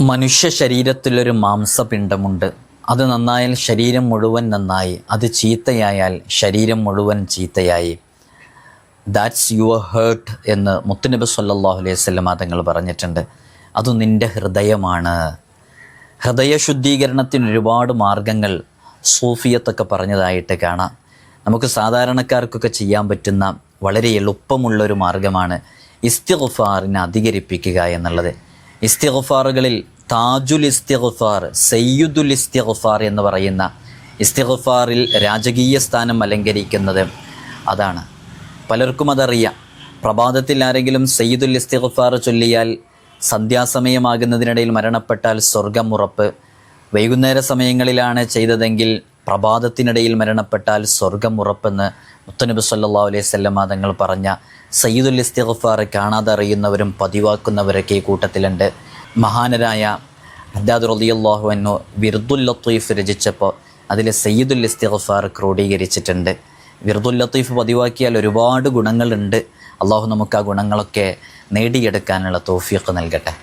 മനുഷ്യ ശരീരത്തിലൊരു മാംസപിണ്ഡമുണ്ട്. അത് നന്നായാൽ ശരീരം മുഴുവൻ നന്നായി, അത് ചീത്തയായാൽ ശരീരം മുഴുവൻ ചീത്തയായി. ദാറ്റ്സ് യുവർ ഹേർട്ട് എന്ന് മുത്തുനബി സല്ലല്ലാഹു അലൈഹി വസല്ലം തങ്ങൾ പറഞ്ഞിട്ടുണ്ട്. അത് നിൻ്റെ ഹൃദയമാണ്. ഹൃദയശുദ്ധീകരണത്തിന് ഒരുപാട് മാർഗങ്ങൾ സൂഫിയത്തൊക്കെ പറഞ്ഞതായിട്ട് കാണാം. നമുക്ക് സാധാരണക്കാർക്കൊക്കെ ചെയ്യാൻ പറ്റുന്ന വളരെ എളുപ്പമുള്ളൊരു മാർഗമാണ് ഇസ്തിഗ്ഫാറിനെ അധികരിപ്പിക്കുക എന്നുള്ളത്. ഇസ്തിഗ്ഫാറുകളിൽ താജുൽ ഇസ്തിഗ്ഫാർ, സയ്യിദുൽ ഇസ്തിഗ്ഫാർ എന്ന് പറയുന്ന ഇസ്തിഗ്ഫാറിൽ രാജകീയ സ്ഥാനം അലങ്കരിക്കുന്നത് അതാണ്. പലർക്കും അതറിയാം. പ്രഭാതത്തിൽ ആരെങ്കിലും സയ്യിദുൽ ഇസ്തിഗ്ഫാർ ചൊല്ലിയാൽ സന്ധ്യാസമയമാകുന്നതിനിടയിൽ മരണപ്പെട്ടാൽ സ്വർഗം ഉറപ്പ്. വൈകുന്നേര സമയങ്ങളിലാണ് ചെയ്തതെങ്കിൽ പ്രഭാതത്തിനിടയിൽ മരണപ്പെട്ടാൽ സ്വർഗം ഉറപ്പെന്ന് മുത്തുനബി സല്ലല്ലാഹു അലൈഹി വസല്ലം തങ്ങൾ പറഞ്ഞ സയ്യിദുൽ ഇസ്തിഗ്ഫാർ കാണാതെ അറിയുന്നവരും പതിവാക്കുന്നവരൊക്കെ ഈ കൂട്ടത്തിലുണ്ട്. മഹാനരായ ഹദ്ദാദ് റളിയല്ലാഹു അൻഹു വിർദുൽ ലത്തീഫ് രചിച്ചപ്പോൾ അതിൽ സയ്യിദുൽ ഇസ്തിഗ്ഫാർ ക്രോഡീകരിച്ചിട്ടുണ്ട്. വിർദുൽ ലത്തീഫ് പതിവാക്കിയാൽ ഒരുപാട് ഗുണങ്ങളുണ്ട്. അള്ളാഹു നമുക്ക് ആ ഗുണങ്ങളൊക്കെ നേടിയെടുക്കാനുള്ള തൗഫീഖ് നൽകട്ടെ.